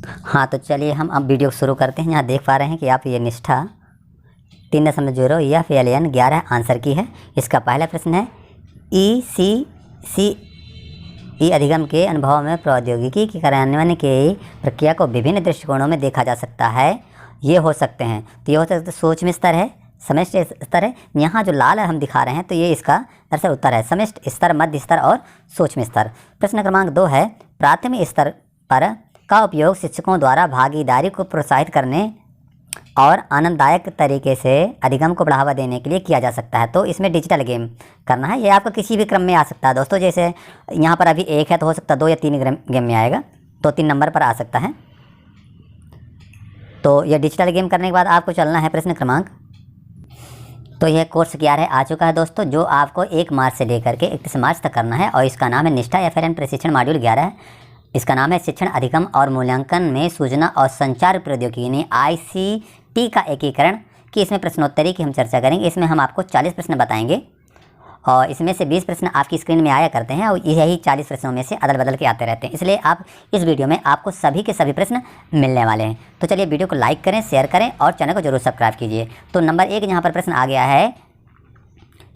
हाँ, तो चलिए हम अब वीडियो शुरू करते हैं। यहाँ देख पा रहे हैं कि आप ये निष्ठा 3.0 या FLN 11 आंसर की है। इसका पहला प्रश्न है ECCE अधिगम के अनुभव में प्रौद्योगिकी के कार्यान्वयन की प्रक्रिया को विभिन्न दृष्टिकोणों में देखा जा सकता है। ये हो सकते हैं, तो ये हो सकता है सूक्ष्म स्तर है, समष्टि स्तर है। यहाँ जो लाल हम दिखा रहे हैं तो ये इसका दरअसल उत्तर है, समष्टि स्तर, मध्य स्तर और सूक्ष्म स्तर। प्रश्न क्रमांक 2 है प्राथमिक स्तर पर का उपयोग शिक्षकों द्वारा भागीदारी को प्रोत्साहित करने और आनंददायक तरीके से अधिगम को बढ़ावा देने के लिए किया जा सकता है। तो इसमें डिजिटल गेम करना है। ये आपका किसी भी क्रम में आ सकता है दोस्तों। जैसे यहाँ पर अभी 1 है तो हो सकता है 2 या 3 गेम में आएगा, तो 3 नंबर पर आ सकता है। तो यह डिजिटल गेम करने के बाद आपको चलना है प्रश्न क्रमांक, तो यह कोर्स 11 आ चुका है दोस्तों, जो आपको 1 मार्च से लेकर के 31 मार्च तक करना है। और इसका नाम है निष्ठा FLN प्रशिक्षण मॉड्यूल 11 है। इसका नाम है शिक्षण अधिगम और मूल्यांकन में सूचना और संचार प्रौद्योगिकी ने ICT का एकीकरण की। इसमें प्रश्नोत्तरी की हम चर्चा करेंगे। इसमें हम आपको 40 प्रश्न बताएंगे और इसमें से 20 प्रश्न आपकी स्क्रीन में आया करते हैं और यही 40 प्रश्नों में से अदल बदल के आते रहते हैं। इसलिए आप इस वीडियो में आपको सभी के सभी प्रश्न मिलने वाले हैं। तो चलिए वीडियो को लाइक करें, शेयर करें और चैनल को जरूर सब्सक्राइब कीजिए। तो नंबर 1 यहाँ पर प्रश्न आ गया है,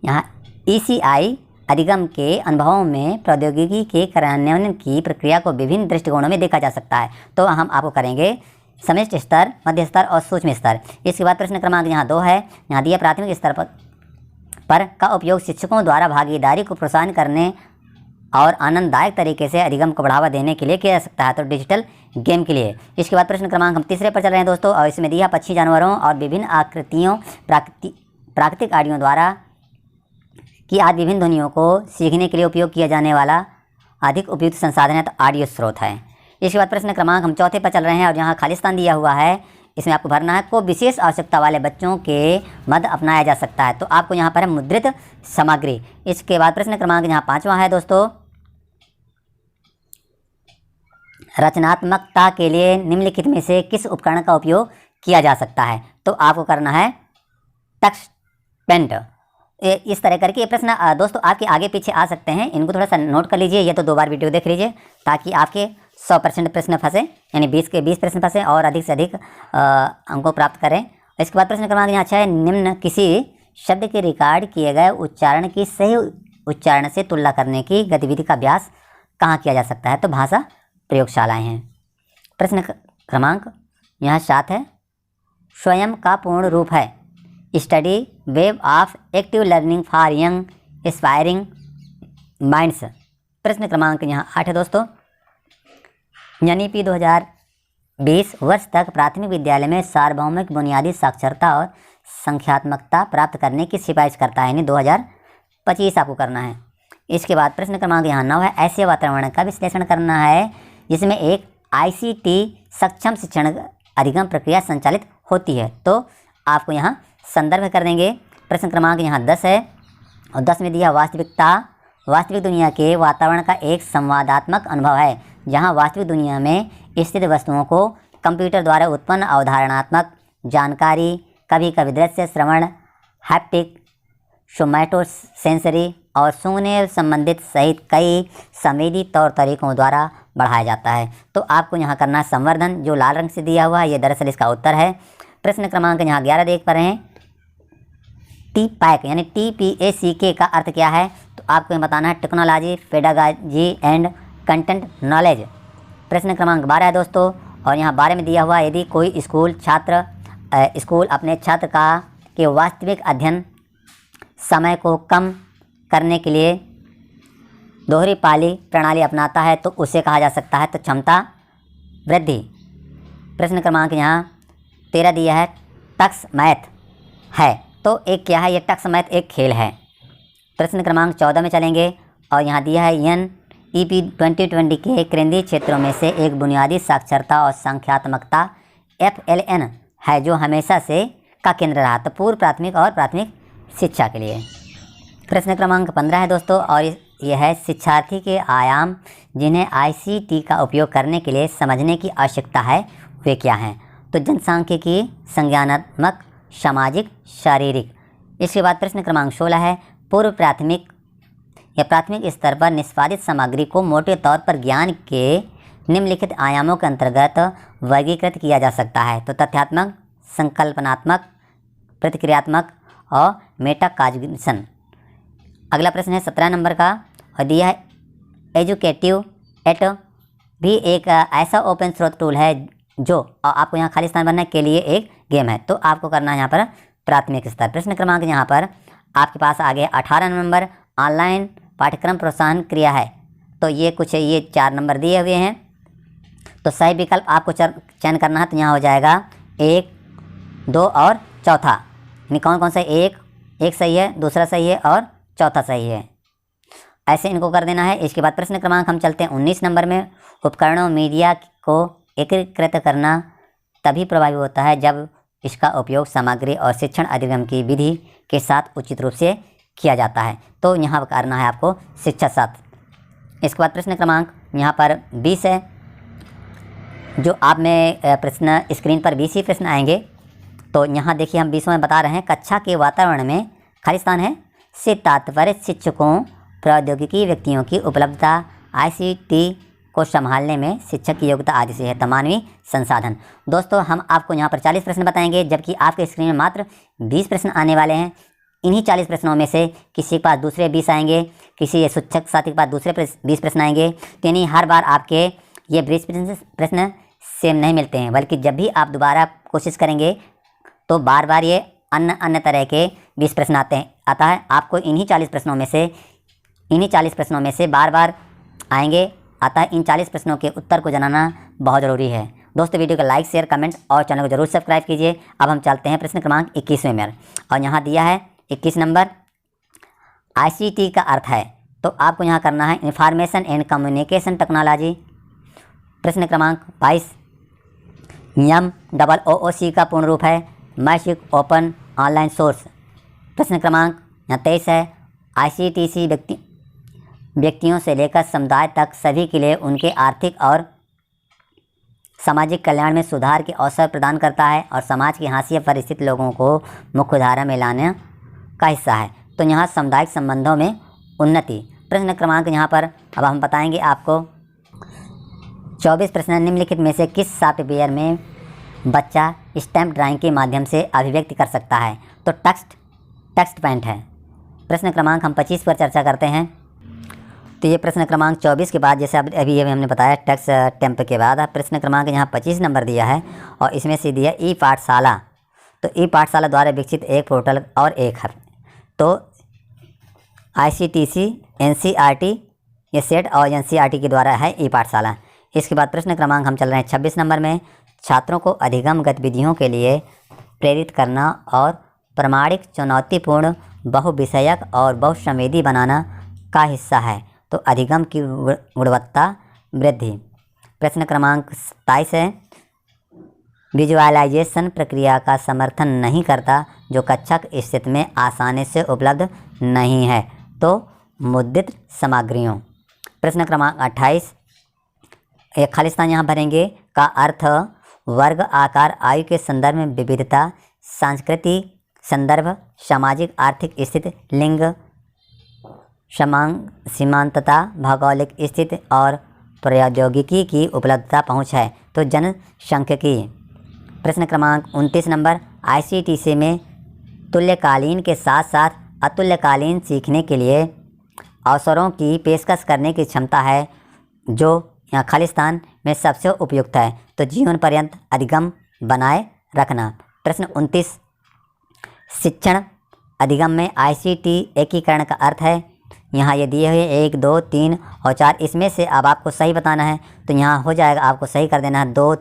यहाँ ECI अधिगम के अनुभवों में प्रौद्योगिकी के कार्यान्वयन की प्रक्रिया को विभिन्न दृष्टिकोणों में देखा जा सकता है। तो हम आपको करेंगे समष्टि स्तर, मध्य स्तर और सूक्ष्म स्तर। इसके बाद प्रश्न क्रमांक यहाँ 2 है, यहाँ दिया प्राथमिक स्तर पर का उपयोग शिक्षकों द्वारा भागीदारी को प्रोत्साहन करने और आनंददायक तरीके से अधिगम को बढ़ावा देने के लिए किया जा सकता है, तो डिजिटल गेम के लिए। इसके बाद प्रश्न क्रमांक हम तीसरे पर चल रहे हैं दोस्तों, और इसमें दिया पक्षी, जानवरों और विभिन्न आकृतियों प्राकृतिक आडियों द्वारा कि आज विभिन्न ध्वनियों को सीखने के लिए उपयोग किया जाने वाला अधिक उपयुक्त संसाधन है, तो ऑडियो स्रोत है। इसके बाद प्रश्न क्रमांक हम चौथे पर चल रहे हैं और यहाँ खालिस्तान दिया हुआ है। इसमें आपको भरना है को विशेष आवश्यकता वाले बच्चों के मध्य अपनाया जा सकता है, तो आपको यहाँ पर है मुद्रित सामग्री। इसके बाद प्रश्न क्रमांक यहाँ 5वां है दोस्तों, रचनात्मकता के लिए निम्नलिखित में से किस उपकरण का उपयोग किया जा सकता है, तो आपको करना है टक्स पेंट। इस तरह करके ये प्रश्न दोस्तों आपके आगे पीछे आ सकते हैं, इनको थोड़ा सा नोट कर लीजिए, ये तो 2 बार वीडियो देख लीजिए ताकि आपके 100% प्रश्न फंसे, यानी 20 के 20 प्रश्न फंसे और अधिक से अधिक अंकों प्राप्त करें। इसके बाद प्रश्न क्रमांक यहाँ 6 है, निम्न किसी शब्द के रिकॉर्ड किए गए उच्चारण की सही उच्चारण से तुलना करने की गतिविधि का अभ्यास कहाँ किया जा सकता है, तो भाषा प्रयोगशालाएँ हैं। प्रश्न क्रमांक यहाँ 7 है, स्वयं का पूर्ण रूप है study web of active learning for young aspiring minds. प्रश्न क्रमांक यहाँ 8 है दोस्तों, NEP 2020 वर्ष तक प्राथमिक विद्यालय में सार्वभौमिक बुनियादी साक्षरता और संख्यात्मकता प्राप्त करने की सिफारिश करता है, यानी 2025 आपको करना है। इसके बाद प्रश्न क्रमांक यहाँ 9 है, ऐसे वातावरण का विश्लेषण करना है जिसमें एक ICT सक्षम शिक्षण अधिगम प्रक्रिया संचालित होती है, तो आपको यहाँ संदर्भ कर देंगे। प्रश्न क्रमांक यहाँ 10 है और 10 में दिया वास्तविक दुनिया के वातावरण का एक संवादात्मक अनुभव है, जहाँ वास्तविक दुनिया में स्थित वस्तुओं को कंप्यूटर द्वारा उत्पन्न अवधारणात्मक जानकारी, कभी कभी दृश्य, श्रवण, हैप्टिक, सोमैटोसेंसरी और सूंघने संबंधित सहित कई संवेदी तौर तरीकों द्वारा बढ़ाया जाता है, तो आपको यहाँ करना है संवर्धन, जो लाल रंग से दिया हुआ है ये दरअसल इसका उत्तर है। प्रश्न क्रमांक यहाँ 11 देख पा रहे हैं, TPAC यानी TPACK का अर्थ क्या है, तो आपको बताना है technology, pedagogy and content knowledge. प्रश्न क्रमांक 12 है दोस्तों, और यहाँ 12 में दिया हुआ, यदि कोई स्कूल अपने छात्र के वास्तविक अध्ययन समय को कम करने के लिए दोहरी पाली प्रणाली अपनाता है, तो उसे कहा जा सकता है तो क्षमता वृद्धि। प्रश्न क्रमांक यहाँ 13 दिया है, टक्स मैथ है, तो एक क्या है, ये टक्स मैथ एक खेल है। प्रश्न क्रमांक 14 में चलेंगे और यहाँ दिया है NEP 2020 के केंद्रीय क्षेत्रों में से एक बुनियादी साक्षरता और संख्यात्मकता FLN है, जो हमेशा से का केंद्र रहा, तो पूर्व प्राथमिक और प्राथमिक शिक्षा के लिए। प्रश्न क्रमांक 15 है दोस्तों, और यह है शिक्षार्थी के आयाम जिन्हें ICT का उपयोग करने के लिए समझने की आवश्यकता है, वे क्या हैं, तो जनसांख्यिकी, संज्ञानात्मक, सामाजिक, शारीरिक। इसके बाद प्रश्न क्रमांक 16 है, पूर्व प्राथमिक या प्राथमिक स्तर पर निष्पादित सामग्री को मोटे तौर पर ज्ञान के निम्नलिखित आयामों के अंतर्गत वर्गीकृत किया जा सकता है? तो तथ्यात्मक, संकल्पनात्मक, प्रतिक्रियात्मक और मेटाकॉग्निशन। अगला प्रश्न है 17 नंबर का और दिया है एजुकेटिव एट भी एक ऐसा ओपन स्रोत टूल है जो आपको यहाँ खाली स्थान भरने के लिए एक गेम है। तो आपको करना है यहाँ पर प्राथमिक स्तर। प्रश्न क्रमांक यहाँ पर आपके पास आ गया 18 नंबर, ऑनलाइन पाठ्यक्रम प्रोत्साहन क्रिया है। तो ये 4 नंबर दिए हुए हैं। तो सही विकल्प आपको चयन करना है। तो यहाँ हो जाएगा 1, 2 और चौथा। यानी कौन कौन सा? एक सही है, दूसरा सही है और चौथा सही है। ऐसे इनको कर देना है। इसके बाद प्रश्न क्रमांक हम चलते हैं 19 नंबर में। उपकरणों मीडिया को एकीकृत करना तभी प्रभावी होता है जब इसका उपयोग सामग्री और शिक्षण अधिगम की विधि के साथ उचित रूप से किया जाता है। तो यहाँ करना है आपको शिक्षा शास्त्र। इसके बाद प्रश्न क्रमांक यहाँ पर 20 है। जो आप में प्रश्न स्क्रीन पर 20 ही प्रश्न आएंगे। तो यहाँ देखिए हम 20 में बता रहे हैं, कक्षा के वातावरण में खाली स्थान है से तात्पर्य शिक्षकों, प्रौद्योगिकी व्यक्तियों की उपलब्धता, ICT को संभालने में शिक्षक की योग्यता आदि से है। तो मानवीय संसाधन। दोस्तों हम आपको यहाँ पर 40 प्रश्न बताएंगे, जबकि आपके स्क्रीन में मात्र 20 प्रश्न आने वाले हैं। इन्हीं 40 प्रश्नों में से किसी के पास दूसरे 20 आएंगे, किसी शिक्षक साथी के पास दूसरे 20 प्रश्न आएंगे। तो यानी हर बार आपके ये 20 प्रश्न सेम नहीं मिलते हैं, बल्कि जब भी आप दोबारा कोशिश करेंगे तो बार बार ये अन्य तरह के 20 प्रश्न आता है। आपको इन्हीं 40 प्रश्नों में से बार बार आएंगे। अतः इन 40 प्रश्नों के उत्तर को जानना बहुत ज़रूरी है। दोस्तों वीडियो को लाइक, शेयर, कमेंट और चैनल को जरूर सब्सक्राइब कीजिए। अब हम चलते हैं प्रश्न क्रमांक 21 में और यहाँ दिया है 21 नंबर, ICT का अर्थ है। तो आपको यहाँ करना है इंफॉर्मेशन एंड कम्युनिकेशन टेक्नोलॉजी। प्रश्न क्रमांक 22, MOOC का पूर्ण रूप है मैसिव ओपन ऑनलाइन सोर्स। प्रश्न क्रमांक यहाँ 23 है, ICTC व्यक्तियों से लेकर समुदाय तक सभी के लिए उनके आर्थिक और सामाजिक कल्याण में सुधार के अवसर प्रदान करता है और समाज की हाशिए पर स्थित लोगों को मुख्यधारा में लाने का हिस्सा है। तो यहाँ सामुदायिक संबंधों में उन्नति। प्रश्न क्रमांक यहाँ पर अब हम बताएंगे आपको 24 प्रश्न, निम्नलिखित में से किस सॉफ्टवेयर में बच्चा स्टैम्प ड्राइंग के माध्यम से अभिव्यक्ति कर सकता है? तो टेक्स्ट पेंट है। प्रश्न क्रमांक हम 25 पर चर्चा करते हैं। तो ये प्रश्न क्रमांक 24 के बाद, जैसे अभी हमने बताया टेक्स्ट टेम्प के बाद प्रश्न क्रमांक यहाँ 25 नंबर दिया है और इसमें से दिया ई पाठशाला। तो ई पाठशाला द्वारा विकसित एक पोर्टल और एक हर। तो ICTC, NCERT, ये सेट और NCERT के द्वारा है ई पाठशाला। इसके बाद प्रश्न क्रमांक हम चल रहे हैं 26 नंबर में। छात्रों को अधिगम गतिविधियों के लिए प्रेरित करना और प्रमाणिक, चुनौतीपूर्ण, बहुविषयक और बहुसंवेदी बनाना का हिस्सा है। तो अधिगम की गुणवत्ता वृद्धि। प्रश्न क्रमांक 27 है, विजुअलाइजेशन प्रक्रिया का समर्थन नहीं करता जो कक्षा की स्थिति में आसानी से उपलब्ध नहीं है। तो मुद्रित सामग्रियों। प्रश्न क्रमांक 28, एक खाली स्थान यहाँ भरेंगे का अर्थ वर्ग, आकार, आयु के संदर्भ में विविधता, सांस्कृतिक संदर्भ, सामाजिक आर्थिक स्थिति, लिंग, सीमांतता, भौगोलिक स्थिति और प्रौद्योगिकी की उपलब्धता पहुँच है। तो जनसांख्यिकी। प्रश्न क्रमांक 29 नंबर, ICTC में तुल्यकालीन के साथ साथ अतुल्यकालीन सीखने के लिए अवसरों की पेशकश करने की क्षमता है, जो यहाँ खाली स्थान में सबसे उपयुक्त है। तो जीवन पर्यंत अधिगम बनाए रखना। प्रश्न 29, शिक्षण अधिगम में ICT एकीकरण का अर्थ है। यहाँ ये दिए हुए 1, 2, 3 और 4, इसमें से अब आपको सही बताना है। तो यहाँ हो जाएगा, आपको सही कर देना है 2,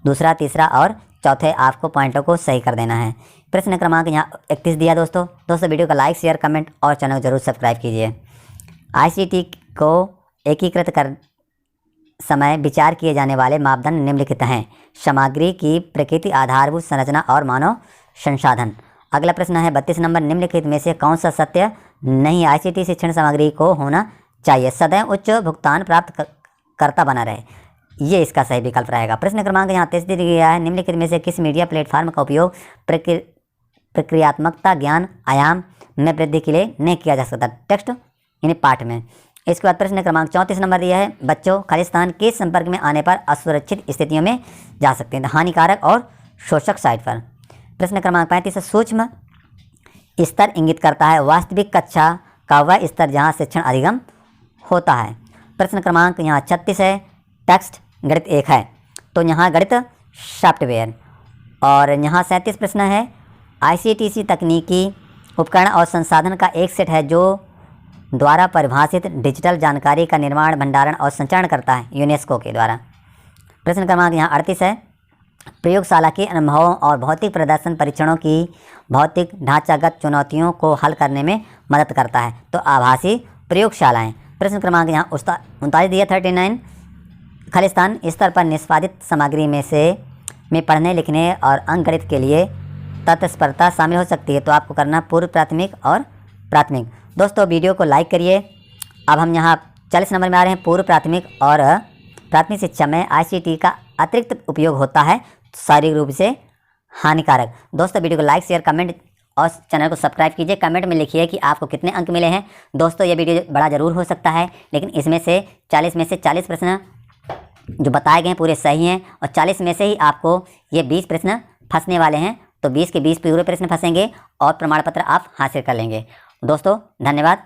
दूसरा, तीसरा और चौथे आपको पॉइंटों को सही कर देना है। प्रश्न क्रमांक यहाँ 31 दिया। दोस्तों वीडियो का लाइक, शेयर, कमेंट और चैनल को जरूर सब्सक्राइब कीजिए। ICT को एकीकृत कर समय विचार किए जाने वाले मापदंड निम्नलिखित हैं। सामग्री की प्रकृति, आधारभूत संरचना और मानव संसाधन। अगला प्रश्न है 32 नंबर, निम्नलिखित में से कौन सा सत्य नहीं ICT शिक्षण सामग्री को होना चाहिए? सदैव उच्च भुगतान प्राप्त करता बना रहे, ये इसका सही विकल्प रहेगा। प्रश्न क्रमांक यहाँ 33 दिया गया है, निम्नलिखित में से किस मीडिया प्लेटफॉर्म का उपयोग प्रक्रियात्मकता, ज्ञान आयाम में वृद्धि के लिए नहीं किया जा सकता? टेक्स्ट यानी पाठ में। इसके बाद प्रश्न क्रमांक 34 नंबर दिया है, बच्चों खालिस्तान के संपर्क में आने पर असुरक्षित स्थितियों में जा सकते हैं, हानिकारक और शोषक साइट पर। प्रश्न क्रमांक 35 सूक्ष्म स्तर इंगित करता है वास्तविक कक्षा का वह स्तर जहाँ शिक्षण अधिगम होता है। प्रश्न क्रमांक यहाँ 36 है, टेक्स्ट गणित 1 है, तो यहाँ गणित सॉफ्टवेयर। और यहाँ 37 प्रश्न है, ICTC तकनीकी उपकरण और संसाधन का एक सेट है जो द्वारा परिभाषित डिजिटल जानकारी का निर्माण, भंडारण और संचरण करता है यूनेस्को के द्वारा। प्रश्न क्रमांक यहाँ 38 है, प्रयोगशाला के अनुभवों और भौतिक प्रदर्शन परीक्षणों की भौतिक ढांचागत चुनौतियों को हल करने में मदद करता है, तो आभासी प्रयोगशालाएं। प्रश्न क्रमांक यहाँ 39 दिया 39, खालिस्तान स्तर पर निष्पादित सामग्री में पढ़ने लिखने और अंकगणित के लिए तत्परता शामिल हो सकती है, तो आपको करना पूर्व प्राथमिक और प्राथमिक। दोस्तों वीडियो को लाइक करिए। अब हम यहाँ 40 नंबर में आ रहे हैं, पूर्व प्राथमिक और प्राथमिक शिक्षा में ICT का अतिरिक्त उपयोग होता है, शारीरिक रूप से हानिकारक। दोस्तों वीडियो को लाइक शेयर कमेंट और चैनल को सब्सक्राइब कीजिए। कमेंट में लिखिए कि आपको कितने अंक मिले हैं। दोस्तों ये वीडियो बड़ा ज़रूर हो सकता है, लेकिन इसमें से 40 में से 40 प्रश्न जो बताए गए हैं पूरे सही हैं, और 40 में से ही आपको ये 20 प्रश्न फंसने वाले हैं, तो 20 के 20 पूरे प्रश्न फंसेंगे और प्रमाण पत्र आप हासिल कर लेंगे। दोस्तों धन्यवाद।